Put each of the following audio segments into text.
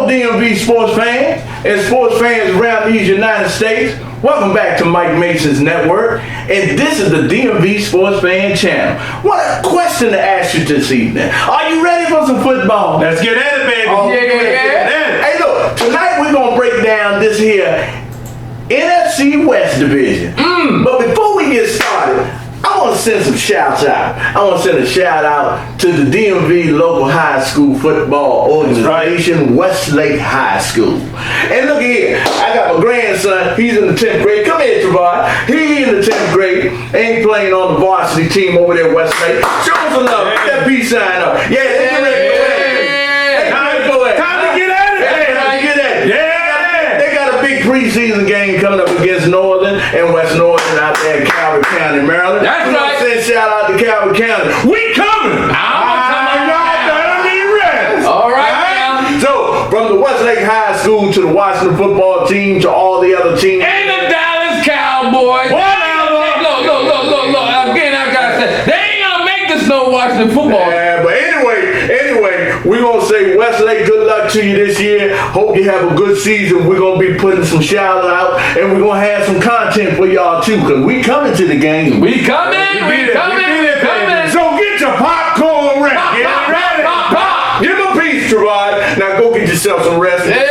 DMV sports fans and sports fans around these United States. Welcome back to Mike Mason's network, and this is the DMV Sports Fan channel. What a question to ask you this evening. Are you ready for some football? Let's get at it, baby. Oh, yeah. Hey, look, tonight we're going to break down this here NFC West division. But before we get started, I want to send some shouts out. I want to send a shout out to the DMV local high school football organization, Westlake High School. And look here, I got my grandson. He's in the 10th grade. Come here, Trevor. He's in the 10th grade. Ain't playing on the varsity team over there at Westlake. Show him some love. Get that peace sign up. Yeah, let's get ready. Time to get at it. They got a big preseason game coming up against Northern and West Northern out there in Calvert County, Maryland. That's right. Send shout out to Calvert County. We coming. All right, now. So, from the Westlake High School to the Washington football team to all the other teams. And the Dallas Cowboys. Look. Again, I gotta say, they ain't gonna make this no Washington football. Yeah, but anyway, we're gonna say Westlake, good luck to you this year. Hope you have a good season. We're gonna be putting some shout out, and we're gonna have some content for y'all too, because we coming to the game. We coming. So get your popcorn ready. Get it ready. Give him a piece, Trevor. Now go get yourself some rest. Hey.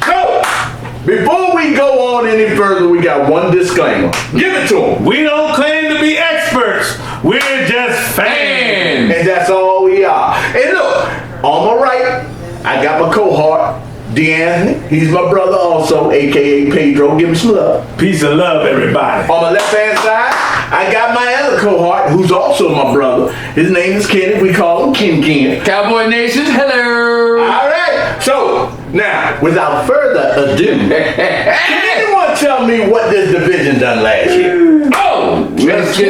So, before we go on any further, we got one disclaimer. Give it to them. We don't claim to be experts. We're just fans. And that's all we are. And look, on my right, I got my cohort, D'Anthony. He's my brother also, a.k.a. Pedro. Give him some love. Peace and love, everybody. On my left-hand side, I got my other cohort, who's also my brother. His name is Kenny. We call him Ken. Cowboy Nation, hello. All right. So, now, without further ado, can anyone tell me what this division done last year? Oh, let's get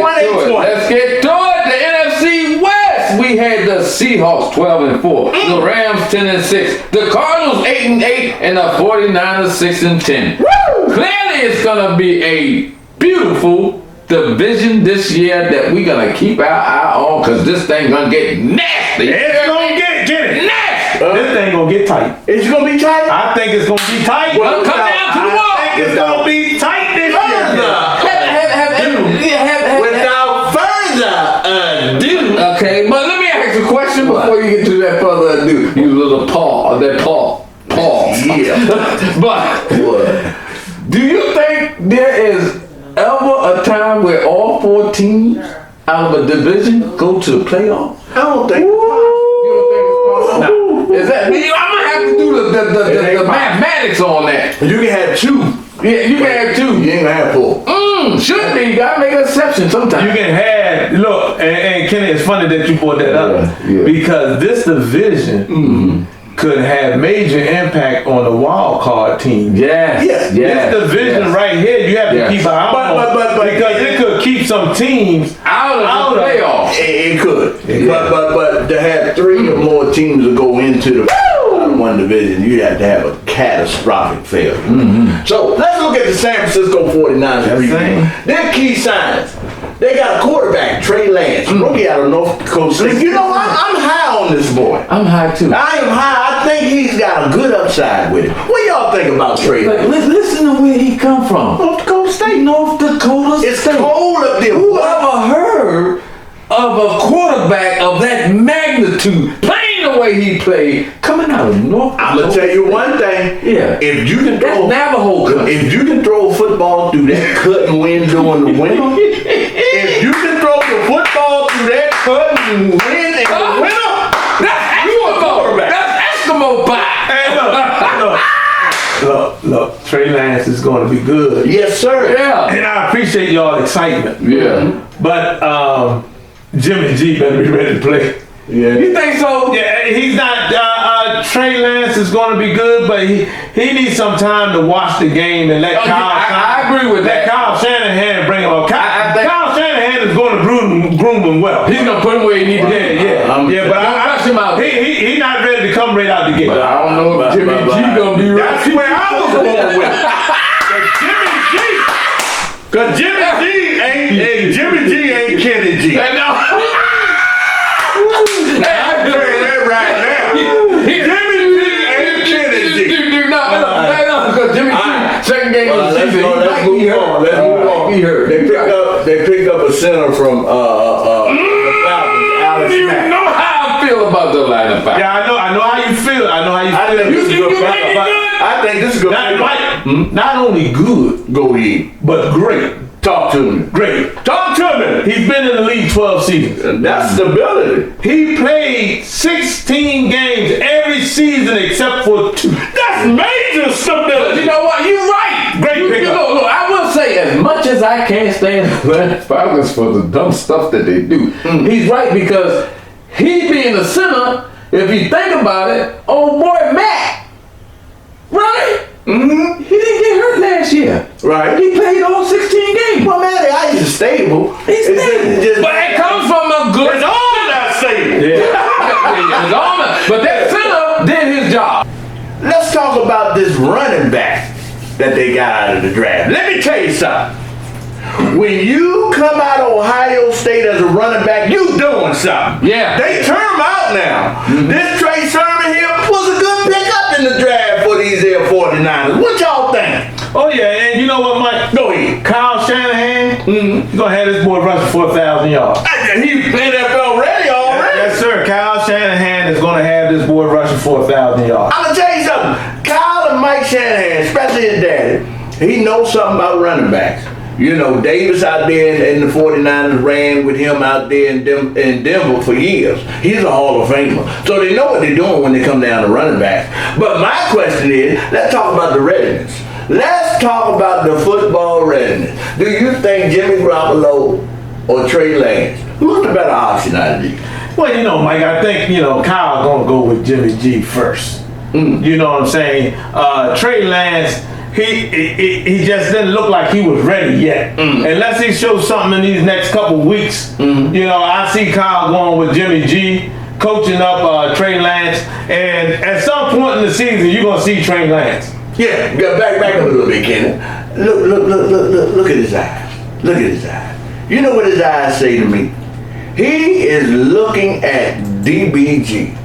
to it. The NFC West. We had the Seahawks 12-4, the Rams 10-6, the Cardinals 8-8, and the 49ers 6-10. Woo! Clearly, it's gonna be a beautiful division this year that we're gonna keep our eye on, because this thing gonna get nasty. It's gonna get it. Nasty. This thing gonna get tight. It's gonna be tight? I think it's gonna be tight. Well, come down to the wall. I think it's gonna be tight this year. Without further ado. Okay, but let me ask you a question before you get to that further ado. You little Paul. Yeah. But do you think there is ever a time where all 4 teams out of a division go to the playoffs? I don't think. You don't think it's possible? No. Is that? I'm gonna have to do the mathematics on that. You can have 2. Yeah, you can have 2. You ain't gonna have 4. Should be. You gotta make an exception sometimes. You can have, look, and Kenny, it's funny that you brought that up, because this division could have major impact on the wild card team. Yes. This division right here, you have to keep an eye on, because it could keep some teams out of the playoffs. It could. But to have 3 or more teams to go into the one division, you have to have a catastrophic failure. So let's look at the San Francisco 49ers. Their key signings. They got a quarterback, Trey Lance, rookie out of North Dakota State. You know, I'm high on this boy. I'm high too. I am high. I think he's got a good upside with him. What y'all think about Trey Lance? Listen to where he come from. North Dakota State. North Dakota State. It's cold up there. Whoever heard of a quarterback of that magnitude playing the way he played coming out of North Dakota? I'm gonna tell you one thing. Yeah. If you can throw Navajo country. If you can throw a football through that cutting window in the winter, if you can throw the football through that cutting wind in the winter, that's Eskimo. That's Eskimo pie. Hey, look, Trey Lance is going to be good. yes, sir. Yeah. And I appreciate y'all excitement. Yeah. But Jimmy G better be ready to play. Yeah. You think so? Yeah, he's not. Trey Lance is going to be good, but he needs some time to watch the game and let Kyle. I agree with that. Let Kyle Shanahan bring him up. Kyle Shanahan is going to groom him well. He's gonna put him where he needs to be. But rush him out. He not ready to come right out the gate. But I don't know if Jimmy G gonna be ready. That's where I was going with. Cause Jimmy G ain't Kenny G. I know. I'm saying that right now. Let's move on. They picked up a center from the Falcons, Alex You Mack. know how I feel about the line of fire. Yeah, I know how you feel. I think this is You good. think he good? I think this is good. Not only good, Go ahead. but great. Talk to me. Great. Talk to me. He's been in the league 12 seasons. That's stability. He played 16 games every season except for 2. That's major stability. You know what? You're right. Great pickup. Look, I will say, as much as I can't stand the Falcons for the dumb stuff that they do, he's right, because he being the center, if you think about it, old boy Matt, right? Mm-hmm. He didn't get hurt last year. Right. He played all 16 games. Well, man, the ice is stable. He's stable. But it comes from a good. It's all not stable. It's all not. But that center did his job. Let's talk about this running back that they got out of the draft. Let me tell you something. When you come out of Ohio State as a running back, you doing something. Yeah. They turn him out now. This Trey Sermon here was a good pickup in the draft for these Air 49ers. What y'all think? Oh, yeah, and you know what, Mike? Go ahead. Kyle Shanahan, he's going to have this boy rushing for 1,000 yards. He's NFL ready already. Yes, sir. Kyle Shanahan is going to have this boy rushing for 1,000 yards. I'm going to tell you something. Kyle and Mike Shanahan, especially his daddy, he knows something about running backs. You know, Davis out there in the 49ers ran with him out there in Denver for years. He's a Hall of Famer. So they know what they're doing when they come down to running backs. But my question is, let's talk about the readiness. Let's talk about the football readiness. Do you think Jimmy Garoppolo or Trey Lance, who's the better option out of these? Well, you know, Mike, I think, Kyle's going to go with Jimmy G first. You know what I'm saying? Trey Lance, he just didn't look like he was ready yet. Unless he shows something in these next couple weeks, I see Kyle going with Jimmy G, coaching up Trey Lance, and at some point in the season, you're going to see Trey Lance. Yeah, back up a little bit, Kenny. Look at his eyes. Look at his eyes. You know what his eyes say to me? He is looking at DBG.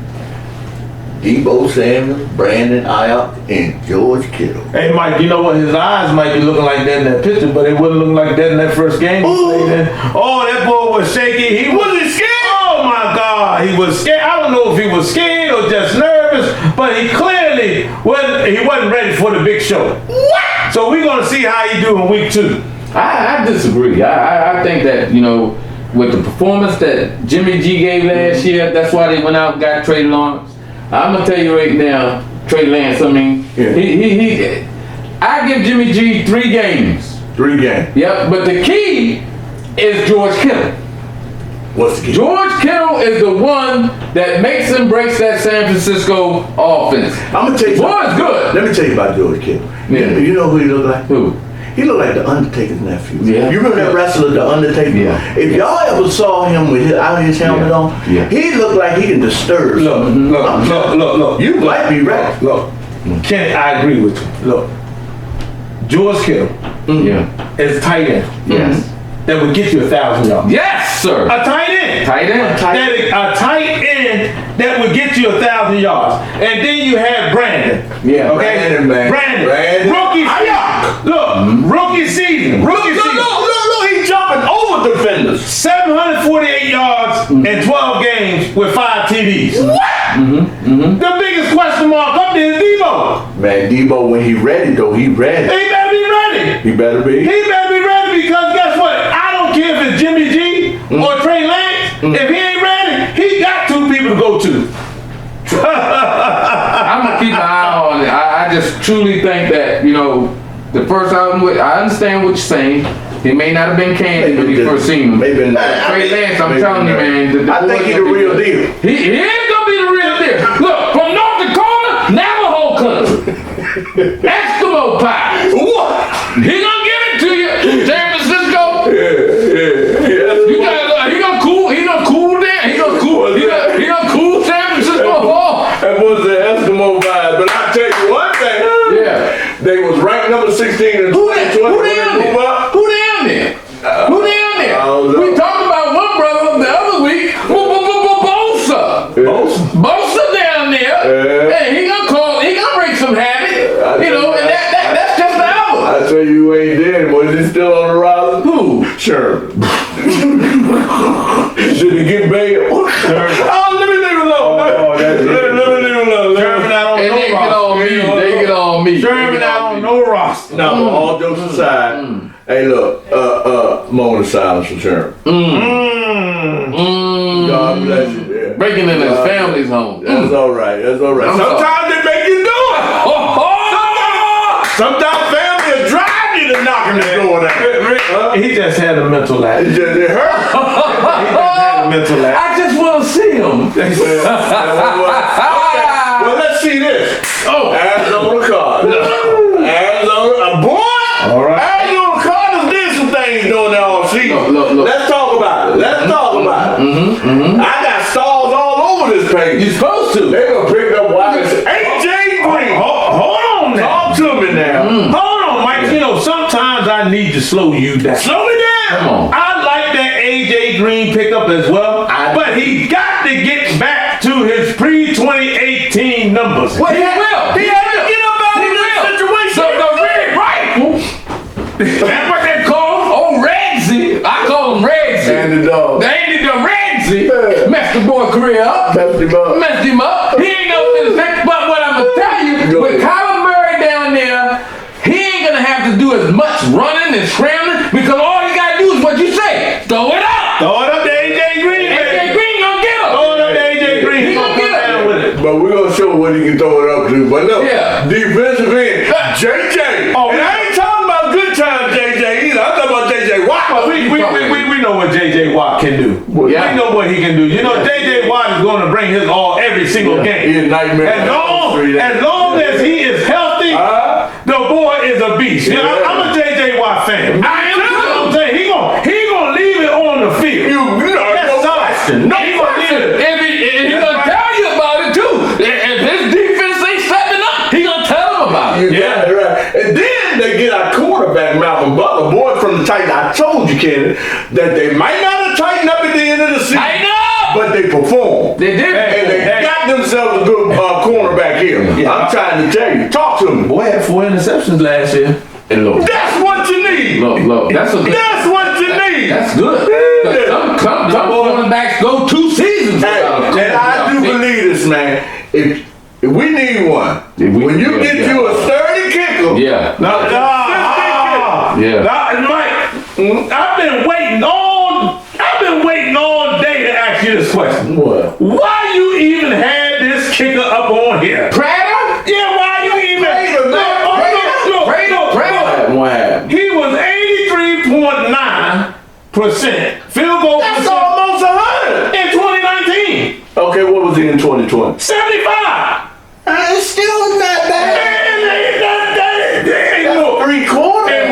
Debo Samuel, Brandon Ayuk, and George Kittle. Hey, Mike, you know what? His eyes might be looking like that in that picture, but it wouldn't look like that in that first game. Oh, that boy was shaky. He wasn't scared. Oh, my God. He was scared. I don't know if he was scared or just nervous, but he clearly wasn't ready for the big show. What? So we're going to see how he do in week 2. I disagree. I think that, with the performance that Jimmy G gave last year, that's why they went out and got Trey Lance. I'm gonna tell you right now, Trey Lance. I mean, I give Jimmy G 3 games. 3 games. Yep. But the key is George Kittle. What's the key? George Kittle is the one that makes and breaks that San Francisco offense. I'm gonna tell you. Boy's good. Let me tell you about George Kittle. Yeah. You know who he look like? Who? He looked like the Undertaker's nephew. Yeah. You remember that wrestler, the Undertaker? Yeah. If y'all ever saw him with his helmet on, he looked like he can disturb. Look. You might be right. Look, Kenny, I agree with you. Look, George Kittle is a tight end. Yes. That would get you 1,000 yards. Yes, sir. A tight end. Tight end. A tight end that would get you 1,000 yards. And then you have Brandon. Yeah. Okay? Brandon. Rookie season. Look, rookie season. Look, he's jumping over defenders. 748 yards in 12 games with 5 TDs. What? The biggest question mark up there is Debo. Man, Debo, when he ready though, he ready. He better be ready. He better be. He better be ready, because guess what? I don't care if it's Jimmy G or Trey Lance. If he ain't ready, he got 2 people to go to. I'm gonna keep my eye on it. I just truly think that the first album. I understand what you're saying. He may not have been candid when you first seen him. Maybe not. Trey Lance, I'm telling you, man. I think he's the real deal. He is gonna be the real deal. Look, from North Dakota, Navajo country, Eskimo pie. What? He gonna give it to you, San Francisco. Yeah. He gonna cool down. He gonna cool San Francisco off. That was the Eskimo vibe. But I'll tell you one thing. Yeah. They was ranked number 16 in 2020. Who down there? We talked about one brother the other week. Bosa. Bosa down there. Hey, he gonna break some habit. And that's just the album. I tell you, ain't dead. is he still on the roster? Who? Sherman. Did he get bailed? Oh, let me leave it alone. Let me leave it alone. Sherman out on And no they get roster. on me. They get on me. Sherman out on no roster. No, all jokes aside. Hey, look, moment of silence for Sherman. God bless you, man. Breaking in his family's home. That's all right. That's all right. Sometimes they make you do it. Sometimes family will drive you to knocking the door down. He just had a mental lapse. It hurt. He just had a mental lapse. I just want to see him. Well, let's see this. Arizona Cardinals. Arizona, boy. All right. Arizona Cardinals did some things during the offseason. Look. Let's talk about it. Let's talk about it. I got stars all over this page. You're supposed to. They gonna pick up wide receiver. AJ Green. Hold on now. Talk to me now. Hold on, Mike. You know, sometimes I need to slow you down. Slow me down. Come on. I like that AJ Green pickup as well, but he got to get back to his pre-2018 numbers. Well, he will. He had to get up out of this situation. The red rifle. That's what they call him. Oh, Redsy. I call him Redsy. And the dog. Andy the Redsy messed the boy career up. Messed him up. He ain't gonna finish that. But what I'm gonna tell you, with Kyler Murray down there, he ain't gonna have to do as much running and scrambling because all he gotta do is what you say. Throw it up. Throw it up to AJ Green, AJ baby. Green gonna get him. Throw it up to AJ Green. He He's gonna gonna come get down it. with it. But we're gonna show what he can throw it up to. But no, Yeah. defensive end, JJ. Oh, And I ain't talking about good times JJ either. I'm talking about JJ Watt. We know what JJ Watt can do. Yeah. We know what he can do. You know, JJ Watt is going to bring his all every single game. He a nightmare. As long as he is healthy, the boy is a beast. You know, I'm a JJ Watt fan. I am too. I'm saying he gonna leave it on the field. That's no question. No He gonna leave it. If he gonna tell you about it too. If his defense ain't stepping up, he gonna tell him about it. Yeah, right. And then they get our quarterback, Malcolm Butler, boy from the Titans. I told you, Kenny, that they might not have tightened up at the end of the season. I know. But they performed. They did. And they got themselves a good cornerback here. Yeah. I'm trying to tell you. Talk to me. Boy had 4 interceptions last year. And look, That's what you need. look. That's a good. That's what you need. That's good. Yeah. Some quarterbacks go 2 seasons. Hey, and I do believe this, man. If we need one, when you get you a sturdy kicker, Yeah. Yeah. Mike, I've been waiting all day to ask you this question. What? Why you even had this kicker up on here? Prater? Yeah, why you even? Prater, man. Prater. What happened? He was 83.9% field goal That's percent almost 100. in 2019. Okay, what was he in 2020? 75. It's still not bad. Look, 3/4. it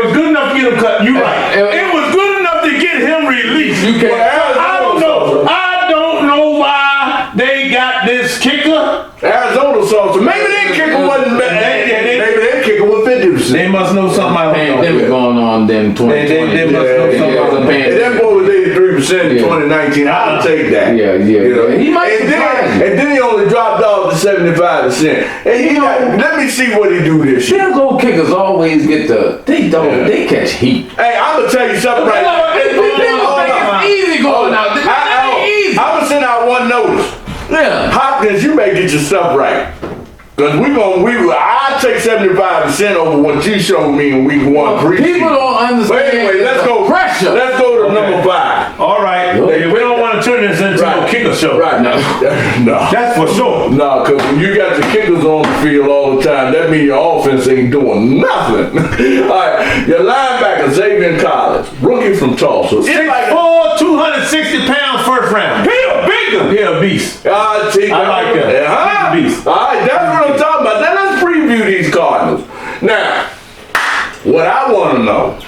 was good enough to get him cut. You right. It was good enough to get him released. You can't. I don't know why they got this kicker. Arizona saw some. Maybe their kicker wasn't bad. Maybe their kicker was 50%. They must know something I don't Pandemic know. going on then 2020. They must know something. Yeah, it was a And pandemic. that boy was 83% in 2019. I'll take that. Yeah. You know? He might and surprise you. then he only dropped off to 75%. And let me see what he do this year. Field goal kickers always get they catch heat. Hey, I'm gonna tell you something right now. People think it's easy going out. It ain't easy. I'm gonna send out one notice. Yeah. Hopkins, you may get your stuff right. Cause I'll take 75% over what you showed me in week 1 preseason. People don't understand. But anyway, let's go. Pressure. Let's go to number 5. All right. We don't want to turn this into a kicker show. Right. No. That's for sure. No, because when you got the kickers on the field all the time, that means your offense ain't doing nothing. All right. Your linebacker, Xavier Collins, rookie from Tulsa. 6'4", 260 pounds, first round. He a big one. He a beast. I like that. Huh? He's a beast. All right, that's what I'm talking about. Now let's preview these Cardinals. Now, what I want to know,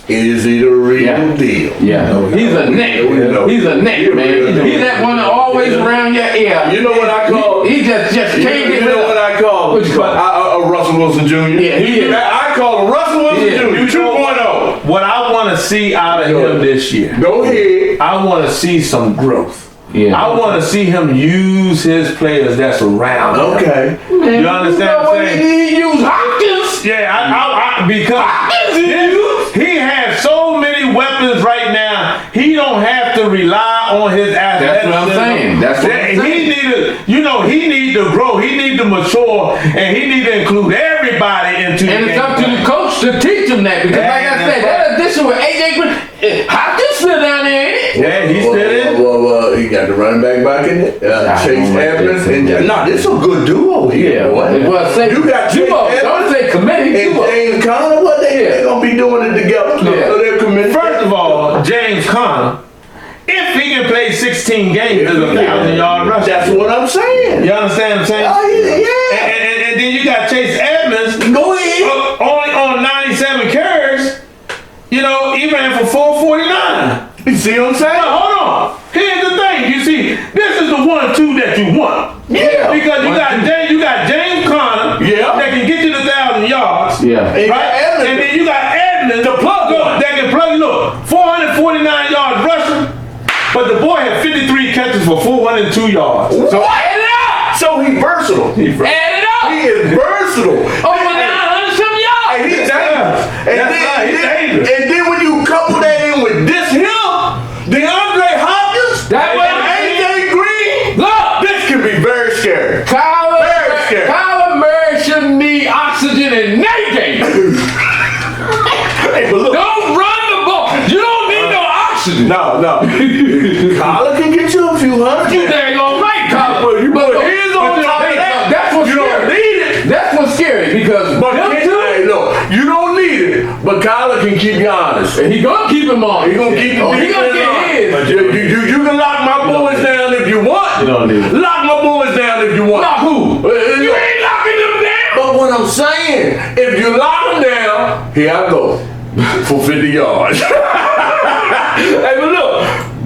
is he the real deal? Yeah. He's a neck. He's a neck, man. He's that one that always around your ear. You know what I call? He just can't get You know what I call? What you call? Russell Wilson Jr. Yeah, he is. I call him Russell Wilson Yeah. Jr. 2.0. What I want to see out of him this year, Go ahead. I want to see some growth. Yeah. I want to see him use his players that's around him. Okay. Man, You understand know what I'm saying? He used Hopkins. Yeah, because he has so many weapons right now. He don't have to rely on his athleticism. That's what I'm saying. That's what I'm saying. He need to grow. He need to mature, and he need to include everybody into the game. And it's up to the coach to teach him that, because like I said, that addition with AJ Green, Hopkins still down there, ain't it? Yeah, he's still in. Well, he got the running back in it. Chase Evans. This is a good duo here. Well, say, you got Chase Evans. Don't say committee. And James Conner, what they gonna be doing it together? So they're committed. First of all, James Conner, if he can play 16 games, is a 1,000-yard rusher. That's what I'm saying. You understand what I'm saying? Oh, yeah. And then you got Chase Edmonds. Go ahead. Only on 97 carries. He ran for 449. You see what I'm saying? Now, hold on. Here's the thing. You see, this is the 1-2 that you want. Yeah. Because you got James Conner. Yeah. That can get you to 1,000 yards. Yeah. Right? And then you got Edmonds, the plug that can plug 449 yards rushing. But the boy had 53 catches for 402 yards. So add it up. So he's versatile. Add it up. He is versatile. Over 900-some yards. And he's dangerous. And then when you couple that in with this here, DeAndre Hopkins, and AJ Green, look, this could be very scary. Kyler Murray shouldn't need oxygen in that game. Hey, but look. Don't run the ball. You don't need no oxygen. No. Kyler can get you a few hundred. You dang on right, Kyler. But here's on top of that. That's what's you scary. don't need it. That's what's scary, because look, you don't need it, but Kyler can keep you honest. and he gonna keep him on. He gonna keep you. He gonna get his. But you can lock my boys down if you want. You don't need it. Lock my boys down if you want. Lock who? You ain't locking them down. But what I'm saying, if you lock them down, here I go for 50 yards. Hey,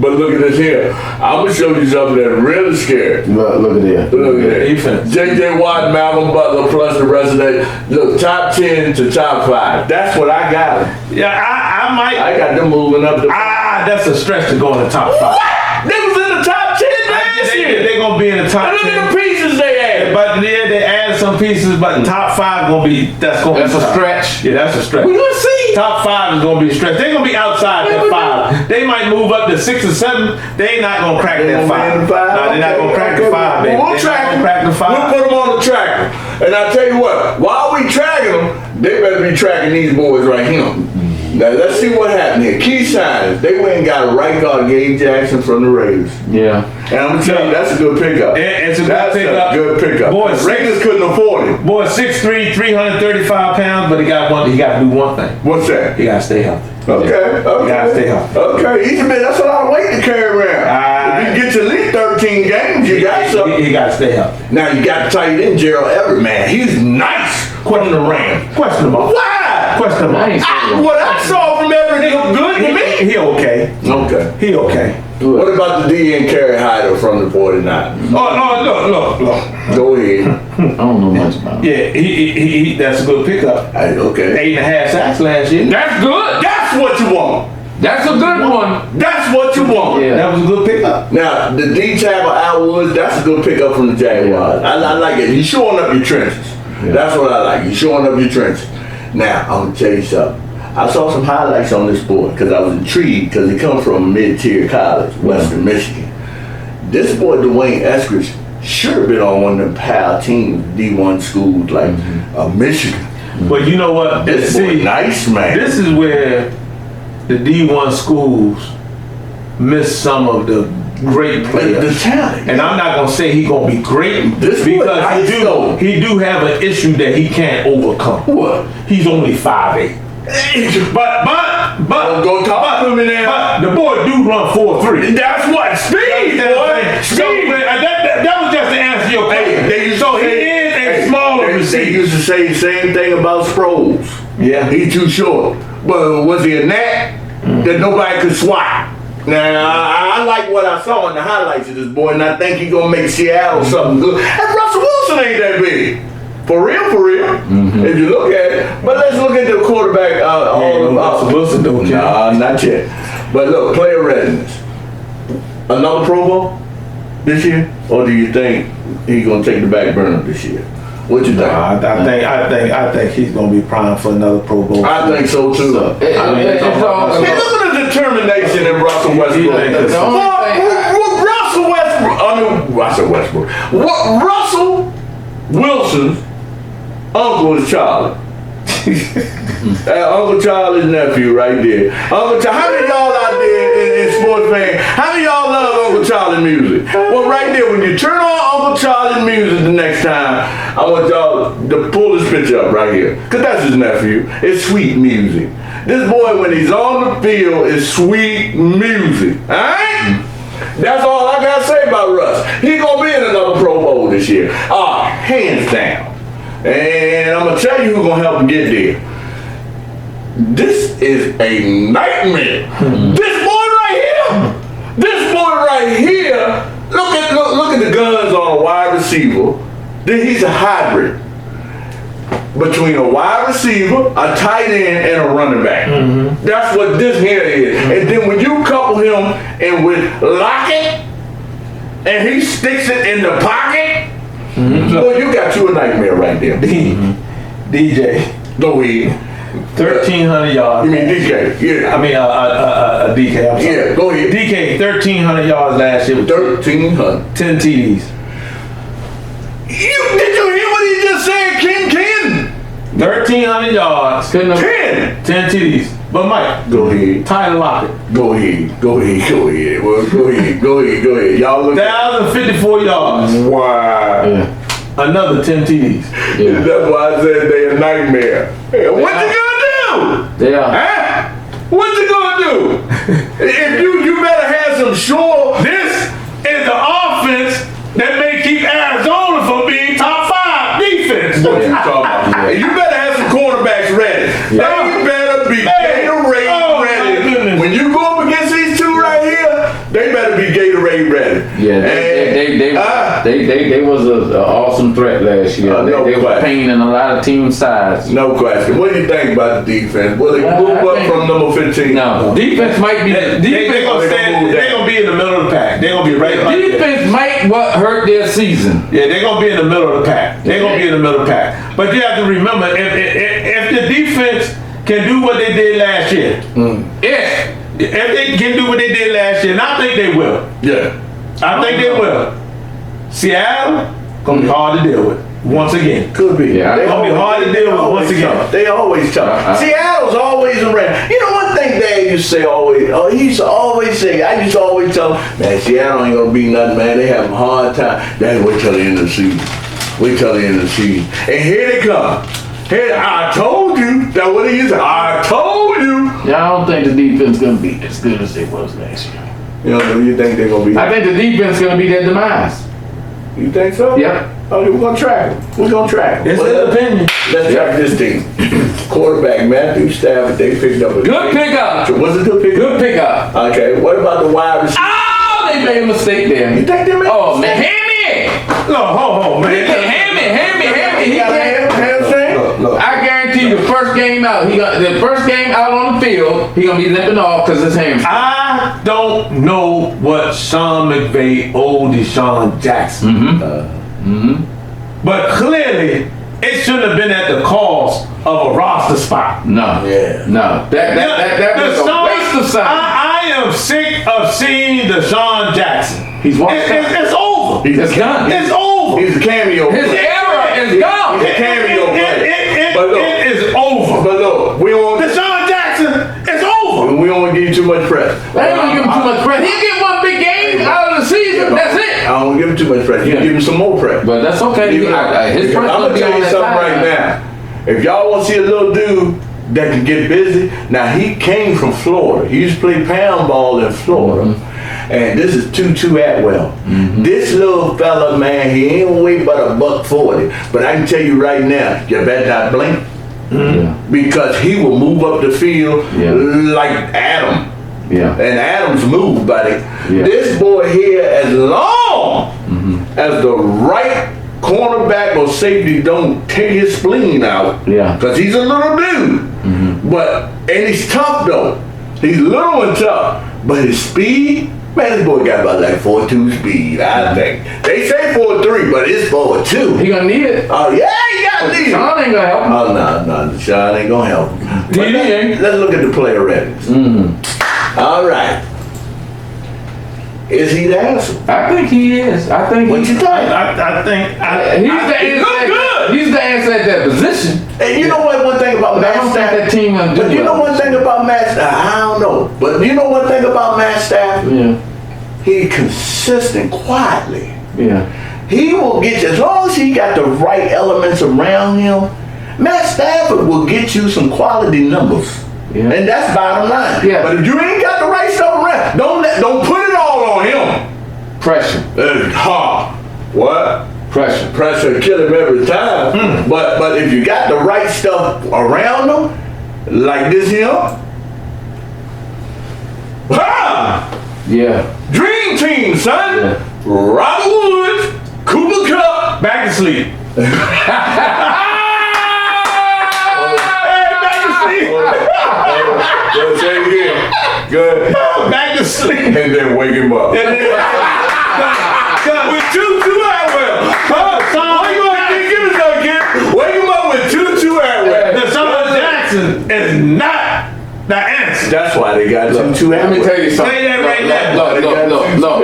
but look at this here. I'm gonna show you something that's really scary. Look at that. Look at that. Defense. J.J. Watt, Malcolm Butler, plus the rest of that. Look, top 10 to top 5. That's what I got. Yeah, I might. I got them moving up. That's a stretch to go in the top 5. What? They was in the top 10 last year. They're going to be in the top 10. Look at the pieces they added. But yeah, they added some pieces, but the top 5 going to be, that's a stretch. Yeah, that's a stretch. We're going to see. Top 5 is going to be a stretch. They're going to be outside that 5. They might move up to 6 or 7. They ain't not going to crack that 5. No, they're not going to crack the 5, baby. We'll track them. We'll put them on the tracker. And I tell you what, while we tracking them, they better be tracking these boys right here. Now let's see what happened here. Key signs. They went and got a right guard, Gabe Jackson from the Raiders. Yeah. And I'm gonna tell you, that's a good pickup. It's a That's a good pickup. Boy, Raiders couldn't afford it. Boy, 6'3", 335 pounds, but he got to do one thing. What's that? He got to stay healthy. Okay. You gotta stay healthy. Okay, he's a bit. That's what I was waiting to carry around. If you get to at least 13 games, you got something. He got to stay healthy. Now you got to tight end Gerald Everett, man. He's nice. Question the Rams. Question mark. Why? Question mark. What I saw from Everett looked good to me. He okay. Okay. He okay. What about the DN Carey Hyder from the 49ers? Oh, look. Go ahead. I don't know much about it. Yeah, he that's a good pickup. Okay. 8.5 sacks last year. That's good. That's what you want. That's a good one. That's what you want. Yeah. That was a good pickup. Now, the D tackle Al Woods, that's a good pickup from the Jaguars. I like it. You're showing up your trenches. Yeah. That's what I like. You're showing up your trenches. Now, I'm going to tell you something. I saw some highlights on this boy because I was intrigued because he comes from a mid-tier college, Western Michigan. This boy, Dwayne Eskridge, should have been on one of them PAL teams, D1 schools like Michigan. But you know what? This boy, nice, man. This is where the D1 schools miss some of the great players. The talent. And I'm not gonna say he's gonna be great This boy because nice, he do have an issue that he can't overcome. What? He's only 5'8". But Go talk to me now. But the boy do run 4.3. That's what speed, boy. So that was just to answer your question. He is a smaller receiver. They used to say the same thing about Sproles. Yeah. He's too short. But was he a gnat that nobody could swat? Now, I like what I saw in the highlights of this boy, and I think he's going to make Seattle something good. And Russell Wilson ain't that big. For real, if you look at it. But let's look at the quarterback. Russell Wilson don't care. Nah, not yet. But look, player readiness. Another Pro Bowl this year? Or do you think he's going to take the back burner this year? What you think? I think he's gonna be primed for another Pro Bowl. I think so too. It's all Look at the determination in Russell Westbrook. What Russell Wilson's uncle is Charlie. Uncle Charlie's nephew right there. Uncle Charlie. How many of y'all out there in sports fan? How many of y'all love Uncle Charlie music? Well, right there, when you turn on Uncle Charlie music the next time, I want y'all to pull this picture up right here, cause that's his nephew. It's sweet music. This boy, when he's on the field, is sweet music. All right. That's all I gotta say about Russ. He's gonna be in another Pro Bowl this year. Hands down. And I'm gonna tell you who's gonna help him get there. This is a nightmare. This boy right here. Look at the guns on a wide receiver. Then he's a hybrid between a wide receiver, a tight end, and a running back. That's what this here is. And then when you couple him in with Lockett, and he sticks it in the pocket, well, you got you a nightmare right there. DJ. Go ahead. 1,300 yards. You mean DK? Yeah. I mean, DK. I'm sorry. Yeah, go ahead. DK, 1,300 yards last year. 1,300. 10 TDs. Did you hear what he just said, Ken? 1,300 yards. 10. 10 TDs. But Mike, Go ahead. Tyler Lockett. Go ahead. Well, go ahead. Y'all look. 1,054 yards. Wow. Yeah. Another 10 TDs. Yeah. That's why I said they a nightmare. Hey, what you gonna do? Yeah. Huh? What you gonna do? If you better have some sure. This is the offense that may keep Arizona from being top 5 defense. What you talking about? You better have some cornerbacks ready. Yeah. They better be Gatorade ready. When you go up against these two right here, they better be Gatorade ready. Yeah, they was an awesome threat last year. No they were question. pain in a lot of team sides. No question. What do you think about the defense? Will they move up from number 15? No, defense might be. They're Defense, gonna be in the middle of the pack. They're gonna be right there. defense might what hurt their season. Yeah, they're gonna be in the middle of the pack. They're gonna be in the middle of the pack. But you have to remember, if the defense can do what they did last year, Yeah. if they can do what they did last year, and I think they will. Yeah. I think they will. Seattle gonna be hard to deal with once again. Could be. Yeah, They it's gonna be hard to deal with once again. tough. They always tough. Seattle's always around. You know one thing Dad used to say always? He used to always say, I used to always tell him, man, Seattle ain't gonna be nothing, man. They have a hard time. That's wait till the end of the season. Wait till the end of the season. And here they come. Here, I told you. That what he is. I told you. Yeah, I don't think the defense gonna be as good as it was last year. You know, you think they're gonna be? I think the defense gonna be their demise. You think so? Yep. Okay, we're gonna track him. We're gonna track him. It's his opinion. Let's track this team. Quarterback Matthew Stafford, they picked up a Good pickup. Was it a good pickup? Good pickup. Okay, what about the wide receiver? Oh, they made a mistake there. You think they made Oh man, Hammy! No, ho, man. Hammy. He got a hamstring? Look. I guarantee you, the first game out on the field, he gonna be limping off because it's hamstring. I don't know what Sean McVay owed Deshaun Jackson. But clearly, it shouldn't have been at the cost of a roster spot. No. Yeah. No. That was a waste of time. I am sick of seeing Deshaun Jackson. He's walked out. It's over. It's done. It's over. He's a cameo. His era is gone. He's a cameo player. But look, It is over. But look, we don't Deshaun Jackson, it's over. we don't give you too much credit. I ain't gonna give him too much credit. He'll get one big game out of the season. That's it. I don't give him too much credit. You give him some more credit. But that's okay. His I'm credit's gonna be tell on you that something side. right now. If y'all want to see a little dude that can get busy, now he came from Florida. He used to play pound ball in Florida. And this is Tutu Atwell. This little fella, man, he ain't weigh but $140. But I can tell you right now, you better not blink. Because he will move up the field like Adam. Yeah. And Adam's moved, buddy. Yeah. This boy here, as long as the right cornerback or safety don't take his spleen out, Yeah. because he's a little dude. But, and he's tough though. He's little and tough. But his speed, man, this boy got about like 4.2 speed, I think. They say say 4-3, but it's 4-2. He gonna need it. Oh yeah, he got to need it. Sean ain't gonna help him. Oh no, Sean ain't gonna help him. But let's look at the player readiness. All right. Is he the answer? I think he is. I think What you think? I think he's the answer at that position. And you know what? One thing about But I Matt don't think Stafford. that team gonna do But you know well. one thing about Matt Stafford. I don't know. But you know one thing about Matt Stafford. Yeah. He consistent quietly. Yeah. He will get you, as long as he got the right elements around him, Matt Stafford will get you some quality numbers. Yeah. And that's bottom line. Yeah. But if you ain't got the right stuff around, don't put it all on him. Pressure. What? Pressure. Pressure kill him every time. But if you got the right stuff around him, like this here, Yeah. Dream Team, son. Yeah. Robert Woods, Cooper Kupp, back to sleep. Good, say it again. Good. Back to sleep. And then wake him up. With Tutu Atwell. Why you want to give us that kid? Wake him up with Tutu Atwell. Deshaun Jackson is not the answer. That's why they got Tutu Let Atwell. me tell you something. Say that right now. Look.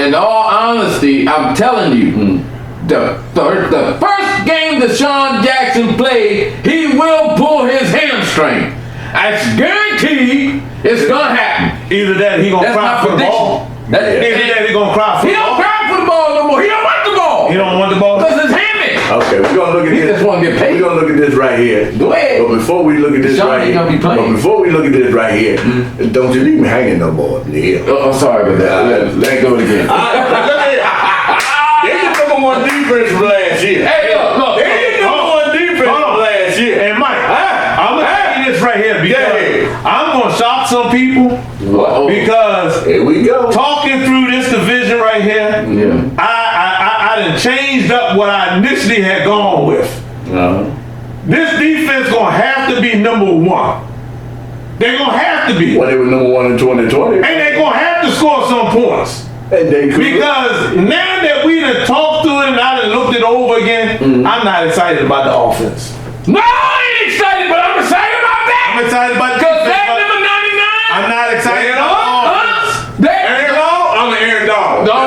In all honesty, I'm telling you, the first game that Deshaun Jackson played, he will pull his hamstring. It's guaranteed it's gonna happen. Either that or he gonna That's cry my for the ball. prediction. Either that or he gonna cry for He the don't ball. cry for the ball no more. He don't want the ball. He don't want the ball. Because it's hammy. Okay, we're gonna look at He this. just wanna get paid. We're gonna look at this right here. Go ahead. But before we look at this Deshaun right ain't here, gonna be playing. but before we look at this right here, don't you leave me hanging no more up here. Oh, I'm sorry about that. Let's do it again. Look at it. They the number one defense from last year. Hey, look. They the number one defense from last year. And Mike, I'm gonna tell you this right here because Yeah. I'm gonna shock some people Uh-oh. because Here we go. talking through this division right here, Yeah. I done changed up what I initially had gone with. This defense gonna have to be number one. They're gonna have to be. Well, they were number one in 2020. And they're gonna have to score some points. And they could. Because now that we done talked through it and I done looked it over again, I'm not excited about the offense. No, I ain't excited, but I'm excited about that. I'm excited about the Because defense, that but number 99. I'm not excited Aaron about the Donald? offense. Aaron Donald? I'm an Aaron Donald. No,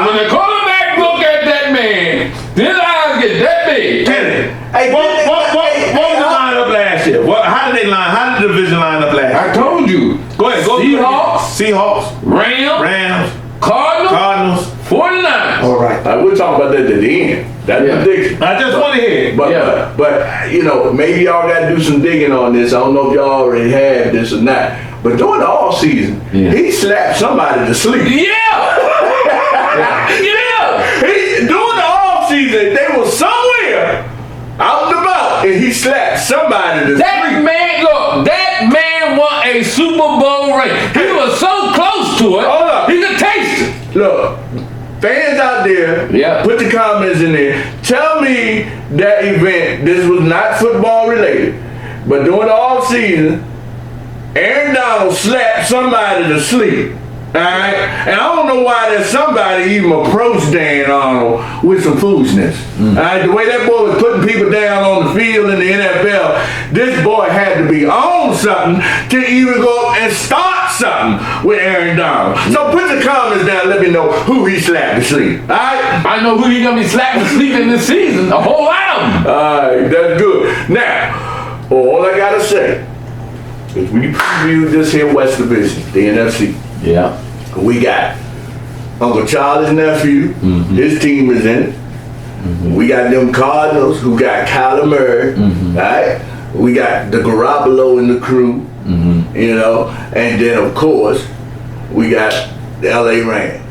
when the quarterback look at that man, his eyes get that big. Kenny, Hey, what was the lineup last year? How did the division line up last I year? told you. Go ahead, go Seahawks, Rams, Cardinals, 49ers. All right. We'll talk about that at the end. That's Yeah. prediction. I just want to hear it. But you know, maybe y'all got to do some digging on this. I don't know if y'all already have this or not. But during the off season, he slapped somebody to sleep. Yeah. During the off season, they were somewhere out and about, and he slapped somebody to sleep. That man won a Super Bowl ring. He was so close to it. Hold up. He could taste it. Look, fans out there, put the comments in there. Tell me that event, this was not football related, but during the off season, Aaron Donald slapped somebody to sleep. Alright? And I don't know why there's somebody even approached Dan Arnold with some foolishness. Alright? The way that boy was putting people down on the field in the NFL, this boy had to be on something to even go up and start something with Aaron Donald. So put the comments down, let me know who he slapped to sleep. Alright? I know who he gonna be slapping to sleep in this season. A whole lot of them. Alright, that's good. Now, all I gotta say is we previewed this here West Division, the NFC. Yeah. We got Uncle Charlie's nephew, his team is in it. We got them Cardinals who got Kyler Murray, right? We got the Garoppolo and the crew, you know, and then of course we got the LA Rams,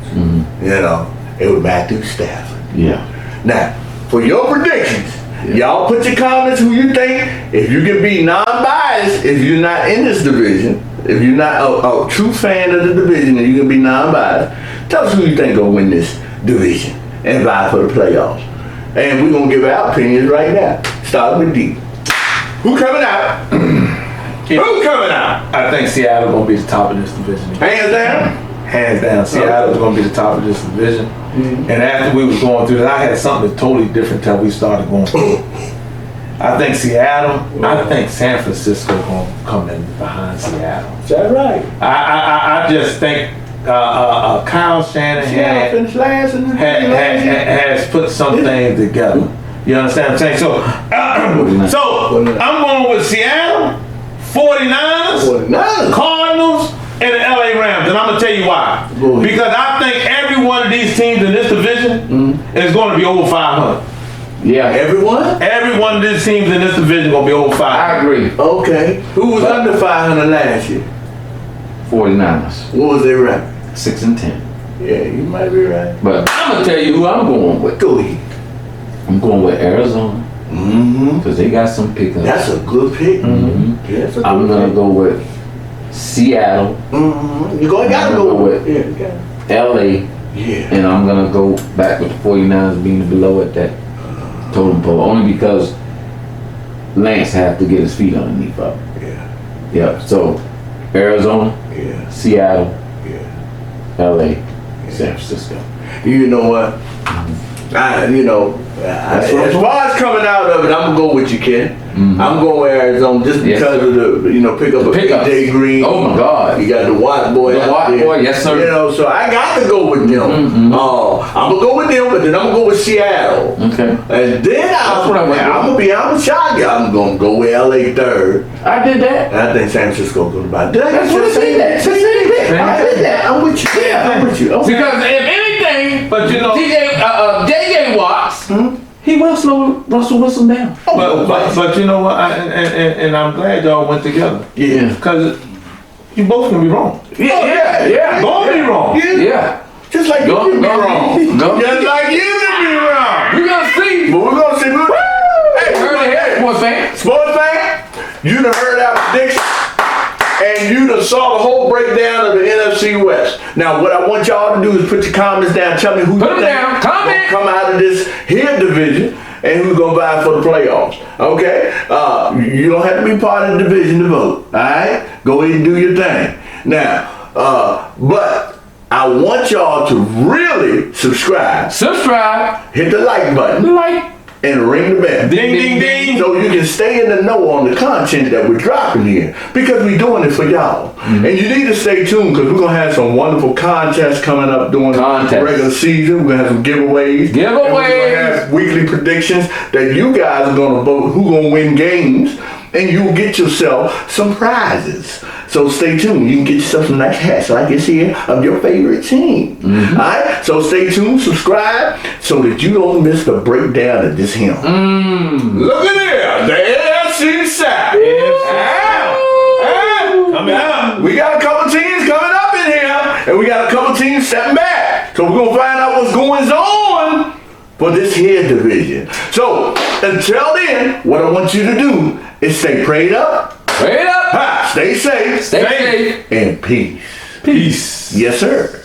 you know, and with Matthew Stafford. Yeah. Now, for your predictions, y'all put your comments who you think, if you can be non-biased, if you're not in this division, if you're not a true fan of the division and you can be non-biased, tell us who you think will win this division and vie for the playoffs. And we're going to give our opinions right now. Starting with D. Who coming out? Who coming out? I think Seattle gonna be the top of this division. Hands down? hands down, Seattle was going to be the top of this division. And after we was going through that, I had something totally different till we started going through. I think Seattle, I think San Francisco going to come in behind Seattle. Is that right? I just think Kyle Shanahan finished last in the has put some things together. You understand what I'm saying? So I'm going with Seattle, 49ers, Cardinals, and the LA Rams. And I'm going to tell you why. Because I think every one of these teams in this division is going to be over 500. Yeah. Everyone? Every one of these teams in this division is going to be over 500. I agree. Okay. Who was under 500 last year? 49ers. What was their record? 6-10. Yeah, you might be right. But I'm going to tell you who I'm going with. Go ahead. I'm going with Arizona. Because they got some pickups. That's a good pick. Yeah, I'm going to go with Seattle. You gotta go with LA. Yeah. And I'm going to go back with the 49ers being below at that totem pole. Only because Lance have to get his feet underneath up. Yeah. Yep. So Arizona, Seattle, LA, San Francisco. You know what? As far as coming out of it, I'm gonna go with you, Ken. I'm going with Arizona just because of the pick up a PJ Green. Oh my God! You got the Watt boy. The Watt boy, yes sir. So I got to go with them. I'm gonna go with them, but then I'm gonna go with Seattle. Okay. And then I'm gonna be honest, I'm gonna go with LA third. I did that. And I think San Francisco gonna buy. That's what I said. I did that. I'm with you. Yeah, I'm with you. Okay. Because if anything, but JJ Watts, he will slow Russell Wilson down. But you know what? And I'm glad y'all went together. Yeah. Because you both can be wrong. Yeah. Both be wrong. Yeah. Just like you can be wrong. Just like you can be wrong. We're gonna see. But we're gonna see. Hey, Heard it here, sports fan. Sports fan, you done heard our prediction, and you done saw the whole breakdown of the NFC West. Now, what I want y'all to do is put your comments down. Tell me who Put you them think down. Comment. come out of this here division and who's gonna vie for the playoffs. Okay? You don't have to be part of the division to vote. All right? Go ahead and do your thing. Now, but I want y'all to really subscribe. Hit the like button. And ring the bell. Ding, ding, ding. So you can stay in the know on the content that we're dropping here. Because we're doing it for y'all. And you need to stay tuned because we're going to have some wonderful contests coming up during the regular season. We're going to have some giveaways. And we're going to have weekly predictions that you guys are going to vote who's going to win games. And you'll get yourself some prizes. So stay tuned. You can get yourself some nice hats like this here of your favorite team. Alright? So stay tuned, subscribe, so that you don't miss the breakdown of this hymn. Look at there, the NFC South. Coming up. We got a couple teams coming up in here, and we got a couple teams stepping back. So we're going to find out what's going on for this here division. So until then, what I want you to do is stay prayed up. Stay safe. Stay safe. And peace. Peace. Yes, sir.